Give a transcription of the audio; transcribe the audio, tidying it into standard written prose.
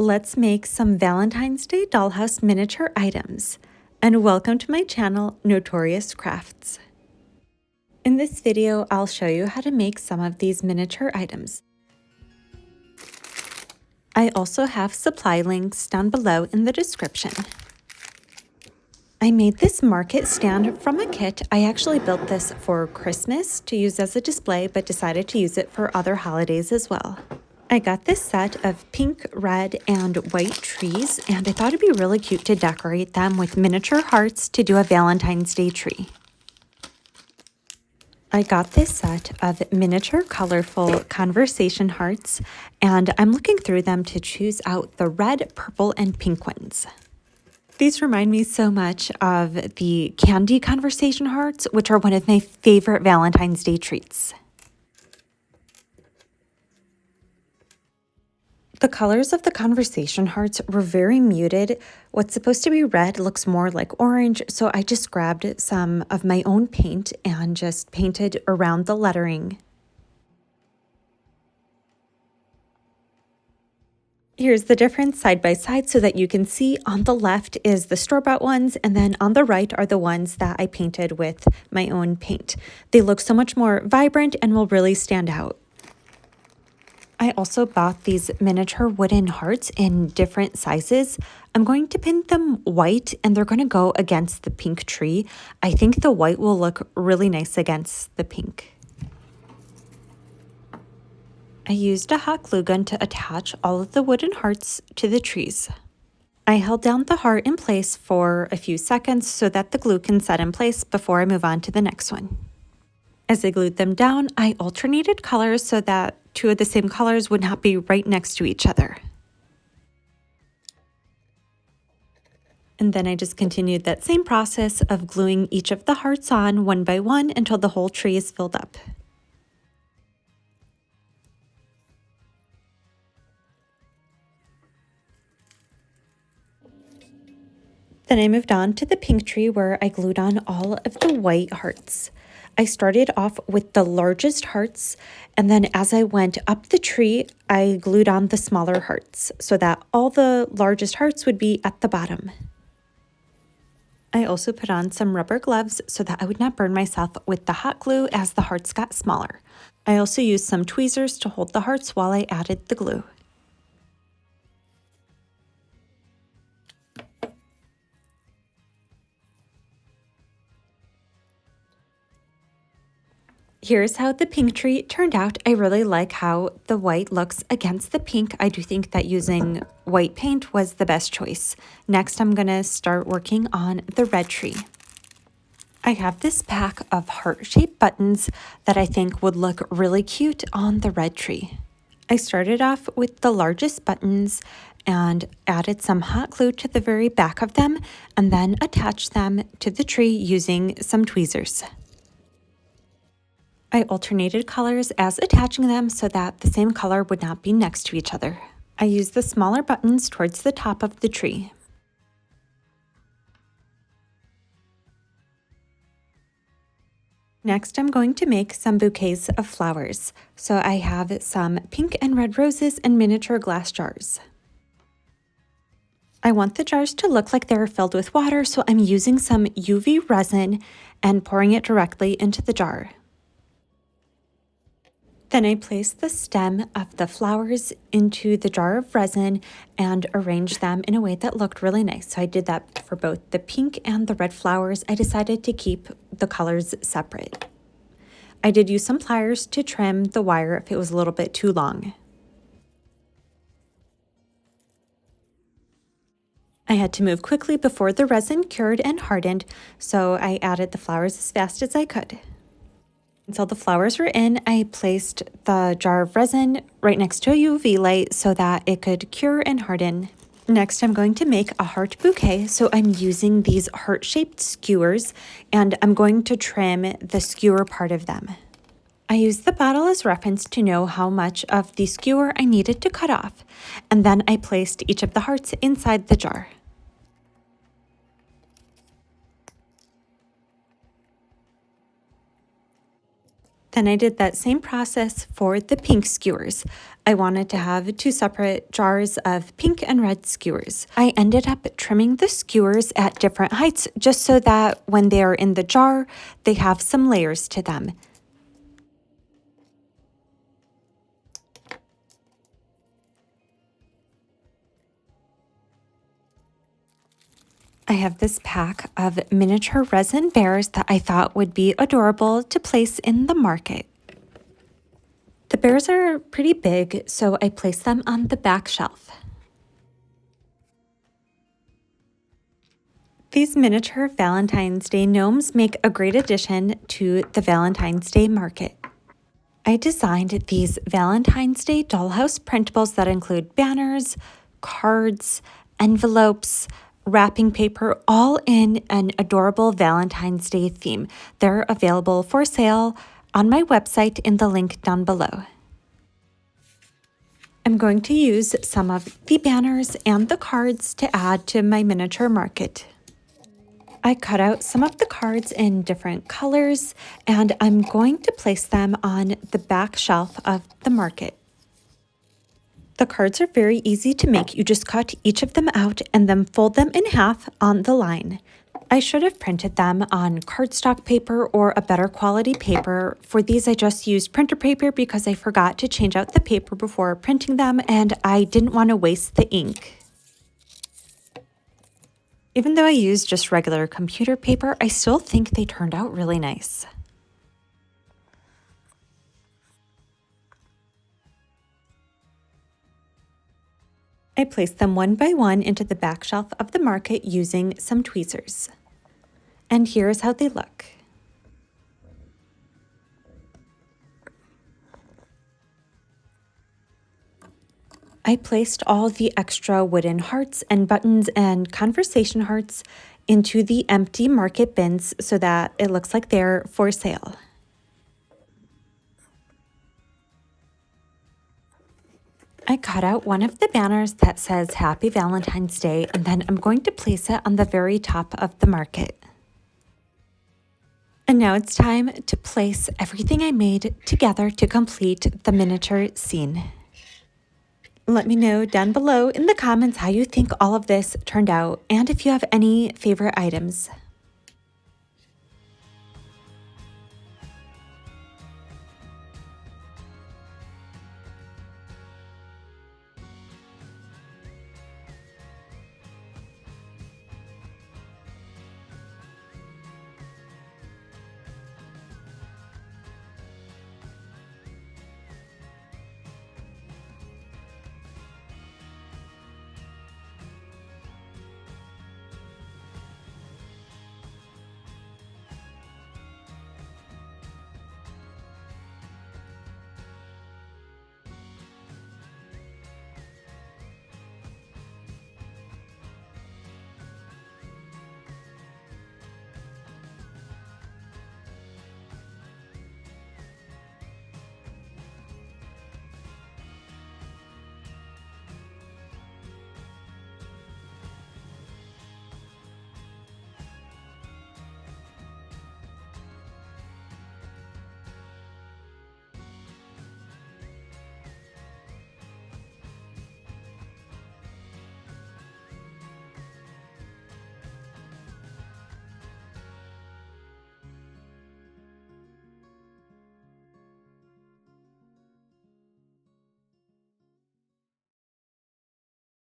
Let's make some Valentine's Day dollhouse miniature items, and welcome to my channel, Notorious Crafts. In this video, I'll show you how to make some of these miniature items. I also have supply links down below in the description. I made this market stand from a kit. I actually built this for Christmas to use as a display, but decided to use it for other holidays as well. I got this set of pink, red, and white trees, and I thought it'd be really cute to decorate them with miniature hearts to do a Valentine's Day tree. I got this set of miniature colorful conversation hearts, and I'm looking through them to choose out the red, purple, and pink ones. These remind me so much of the candy conversation hearts, which are one of my favorite Valentine's Day treats. The colors of the conversation hearts were very muted. What's supposed to be red looks more like orange, so I just grabbed some of my own paint and just painted around the lettering. Here's the difference side by side so that you can see. On the left is the store-bought ones, and then on the right are the ones that I painted with my own paint. They look so much more vibrant and will really stand out. I also bought these miniature wooden hearts in different sizes. I'm going to paint them white, and they're going to go against the pink tree. I think the white will look really nice against the pink. I used a hot glue gun to attach all of the wooden hearts to the trees. I held down the heart in place for a few seconds so that the glue can set in place before I move on to the next one. As I glued them down, I alternated colors so that two of the same colors would not be right next to each other. And then I just continued that same process of gluing each of the hearts on one by one until the whole tree is filled up. Then I moved on to the pink tree where I glued on all of the white hearts. I started off with the largest hearts, and then as I went up the tree, I glued on the smaller hearts so that all the largest hearts would be at the bottom. I also put on some rubber gloves so that I would not burn myself with the hot glue as the hearts got smaller. I also used some tweezers to hold the hearts while I added the glue. Here's how the pink tree turned out. I really like how the white looks against the pink. I do think that using white paint was the best choice. Next, I'm gonna start working on the red tree. I have this pack of heart-shaped buttons that I think would look really cute on the red tree. I started off with the largest buttons and added some hot glue to the very back of them, and then attached them to the tree using some tweezers. I alternated colors as attaching them so that the same color would not be next to each other. I used the smaller buttons towards the top of the tree. Next, I'm going to make some bouquets of flowers. So I have some pink and red roses in miniature glass jars. I want the jars to look like they're filled with water, so I'm using some UV resin and pouring it directly into the jar. Then I placed the stem of the flowers into the jar of resin and arranged them in a way that looked really nice. So I did that for both the pink and the red flowers. I decided to keep the colors separate. I did use some pliers to trim the wire if it was a little bit too long. I had to move quickly before the resin cured and hardened, so I added the flowers as fast as I could. Until the flowers were in, I placed the jar of resin right next to a UV light so that it could cure and harden. Next, I'm going to make a heart bouquet, so I'm using these heart-shaped skewers, and I'm going to trim the skewer part of them. I used the bottle as reference to know how much of the skewer I needed to cut off, and then I placed each of the hearts inside the jar. Then I did that same process for the pink skewers. I wanted to have two separate jars of pink and red skewers. I ended up trimming the skewers at different heights just so that when they are in the jar, they have some layers to them. I have this pack of miniature resin bears that I thought would be adorable to place in the market. The bears are pretty big, so I placed them on the back shelf. These miniature Valentine's Day gnomes make a great addition to the Valentine's Day market. I designed these Valentine's Day dollhouse printables that include banners, cards, envelopes, wrapping paper, all in an adorable Valentine's Day theme. They're available for sale on my website in the link down below. I'm going to use some of the banners and the cards to add to my miniature market. I cut out some of the cards in different colors, and I'm going to place them on the back shelf of the market. The cards are very easy to make. You just cut each of them out and then fold them in half on the line. I should have printed them on cardstock paper or a better quality paper. For these, I just used printer paper because I forgot to change out the paper before printing them, and I didn't want to waste the ink. Even though I used just regular computer paper, I still think they turned out really nice. I placed them one by one into the back shelf of the market using some tweezers. And here's how they look. I placed all the extra wooden hearts and buttons and conversation hearts into the empty market bins so that it looks like they're for sale. I cut out one of the banners that says Happy Valentine's Day, and then I'm going to place it on the very top of the market. And now it's time to place everything I made together to complete the miniature scene. Let me know down below in the comments how you think all of this turned out and if you have any favorite items.